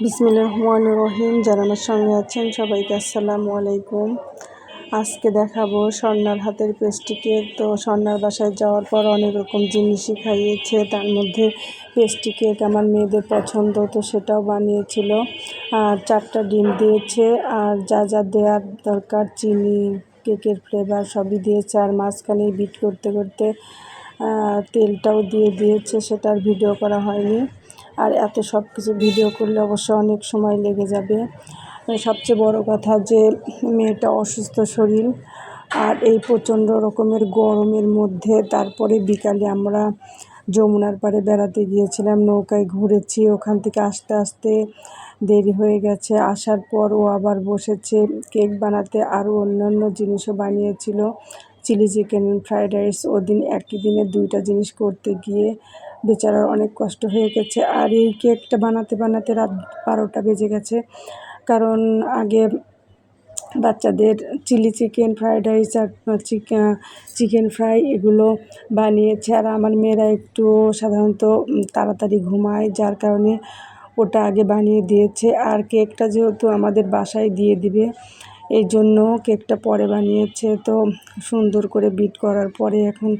বিসমিল্লাহির রহমানির রহিম। যারা আমার সঙ্গে আছেন সবাইকে আসসালামু আলাইকুম। আজকে দেখাবো স্বর্ণার হাতের পেস্ট্রি কেক। তো স্বর্ণার বাসায় যাওয়ার পর অনেক রকম জিনিসই খাইয়েছে, তার মধ্যে পেস্ট্রি কেক আমার মেয়েদের পছন্দ, তো সেটাও বানিয়েছিল। আর 4টা ডিম দিয়েছে, আর যা যা দেওয়ার দরকার চিনি, কেকের ফ্লেভার সবই দিয়েছে। আর মাঝখানে বিট করতে করতে তেলটাও দিয়ে দিয়েছে, সেটার ভিডিও করা হয়নি। আর এত সব কিছু ভিডিও করলে অবশ্য অনেক সময় লেগে যাবে। সবচেয়ে বড় কথা যে মেয়েটা অসুস্থ শরীর, আর এই প্রচণ্ড রকমের গরমের মধ্যে তারপরে বিকালে আমরা যমুনার পাড়ে বেড়াতে গিয়েছিলাম, নৌকায় ঘুরেছি। ওখান থেকে আসতে আসতে দেরি হয়ে গেছে। আসার পর ও আবার বসেছে কেক বানাতে, আরও অন্যান্য জিনিসও বানিয়েছিল, চিলি চিকেন, ফ্রায়েড রাইস। ওদিন একই দিনে 2টা জিনিস করতে গিয়ে বেচারার অনেক কষ্ট হয়ে গেছে। আর এই কেকটা বানাতে বানাতে রাত 12টা বেজে গেছে, কারণ আগে বাচ্চাদের চিলি চিকেন, ফ্রায়েড রাইস আর চিকেন ফ্রাই এগুলো বানিয়েছে। আর আমার মেয়েরা একটু সাধারণত তাড়াতাড়ি ঘুমায়, যার কারণে ওটা আগে বানিয়ে দিয়েছে। আর কেকটা যেহেতু আমাদের বাসায় দিয়ে দিবে, এই জন্য কেকটা পরে বানিয়েছে। তো সুন্দর করে বিট করার পরে এখন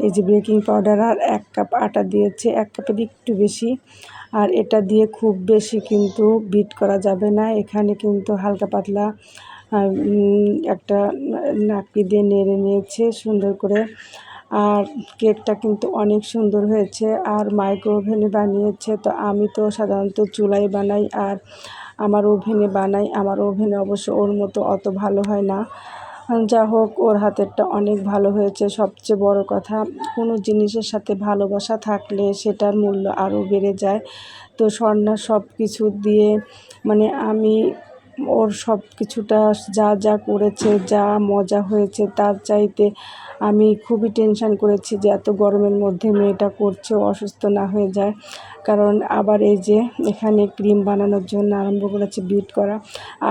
এই যে বেকিং পাউডার আর 1 কাপ আটা দিয়েছে, 1 কাপের একটু বেশি। আর এটা দিয়ে খুব বেশি কিন্তু বিট করা যাবে না, এখানে কিন্তু হালকা পাতলা একটা নাকি দিয়ে নেড়ে নিয়েছে সুন্দর করে। আর কেকটা কিন্তু অনেক সুন্দর হয়েছে। আর মাইক্রো ওভেনে বানিয়েছে, তো আমি তো সাধারণত চুলায় বানাই, আর আমার ওভেনে বানাই। আমার ওভেনে অবশ্য ওর মতো অত ভালো হয় না, যা হোক ওর হাতেরটা অনেক ভালো হয়েছে। সবচেয়ে বড় কথা, কোনো জিনিসের সাথে ভালোবাসা থাকলে সেটার মূল্য আরও বেড়ে যায়। তো স্বর্ণা সব কিছু দিয়ে মানে আমি ওর সব কিছুটা যা যা করেছে, যা মজা হয়েছে তার চাইতে আমি খুবই টেনশন করেছি যে এত গরমের মধ্যে মেয়েটা করছে, অসুস্থ না হয়ে যায়। কারণ আবার এই যে এখানে ক্রিম বানানোর জন্য আরম্ভ করেছে বিট করা।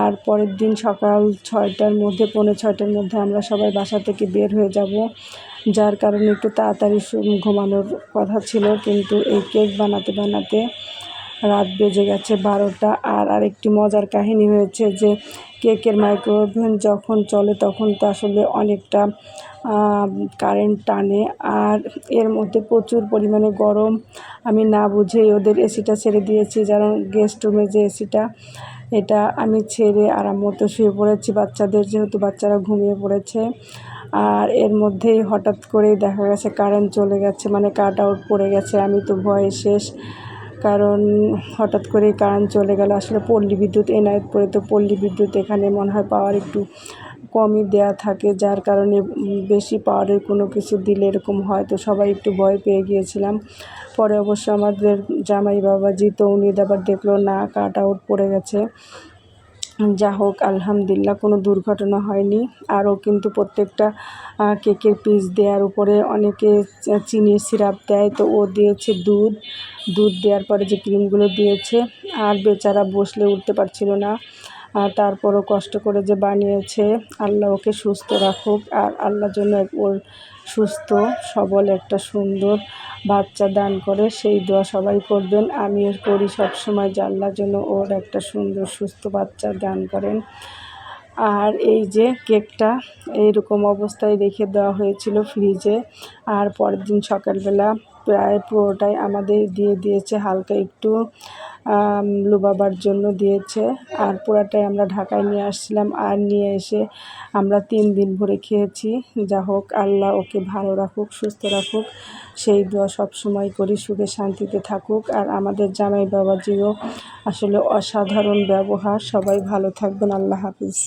আর পরের দিন সকাল 6টার মধ্যে, 5:45টার মধ্যে আমরা সবাই বাসা থেকে বের হয়ে যাব, যার কারণে একটু তাড়াতাড়ি ঘুমানোর কথা ছিল। কিন্তু এই কেক বানাতে বানাতে রাত বেজে গেছে 12টা। আর আরেকটি মজার কাহিনী হয়েছে যে কেকের মাইক্রো ওভেন যখন চলে তখন তো আসলে অনেকটা কারেন্ট টানে, আর এর মধ্যে প্রচুর পরিমাণে গরম। আমি না বুঝেই ওদের এসিটা ছেড়ে দিয়েছি, যেন গেস্ট রুমে যে এসিটা, এটা আমি ছেড়ে আরাম মতো শুয়ে পড়েছি, বাচ্চাদের যেহেতু বাচ্চারা ঘুমিয়ে পড়েছে। আর এর মধ্যেই হঠাৎ করেই দেখা গেছে কারেন্ট চলে গেছে, মানে কাট আউট পড়ে গেছে। আমি তো ভয়ে শেষ, কারণ হঠাৎ করেই কারেন্ট চলে গেল। আসলে পল্লী বিদ্যুৎ এনায়েতপুরে, তো পল্লী বিদ্যুৎ এখানে মনে হয় পাওয়ার একটু কমই দেয়া থাকে, যার কারণে বেশি পাওয়ারের কোনো কিছু দিলে এরকম হয়। তো সবাই একটু ভয় পেয়ে গিয়েছিলাম। পরে অবশ্য আমাদের জামাই বাবাজি তো উনি আবার দেখলো না কাট আউট পড়ে গেছে। যা হোক আলহামদুলিল্লাহ কোনো দুর্ঘটনা হয়নি। আরও কিন্তু প্রত্যেকটা কেকের পিস দেওয়ার উপরে অনেকে চিনির সিরাপ দেয়, তো ও দিয়েছে দুধ দেওয়ার পরে যে ক্রিমগুলো দিয়েছে। আর বেচারা বসলে উঠতে পারছিল না, তারপরও কষ্ট করে যে বানিয়েছে। আল্লাহ ওকে সুস্থ রাখুক, আর আল্লাহ যেন ওর সুস্থ সবল একটা সুন্দর বাচ্চা দান করে, সেই দোয়া সবাই করবেন। আমিও করি সবসময় যে আল্লাহ যেন ওর একটা সুন্দর সুস্থ বাচ্চা দান করেন। আর এই যে কেকটা এইরকম অবস্থায় রেখে দেওয়া হয়েছিল ফ্রিজে, আর পরের দিন সকালবেলা প্রায় পুরোটাই আমাদের দিয়ে দিয়েছে, হালকা একটু লুবাবার জন্য দিয়েছে। আর পুরাটাই আমরা ঢাকায় নিয়ে আসছিলাম, আর নিয়ে এসে আমরা 3 দিন ভরে খেয়েছি। যা হোক আল্লাহ ওকে ভালো রাখুক, সুস্থ রাখুক, সেই দোয়া সবসময় করি, সুখে শান্তিতে থাকুক। আর আমাদের জামাই বাবাজিও আসলে অসাধারণ ব্যবহার। সবাই ভালো থাকবেন, আল্লাহ হাফিজ।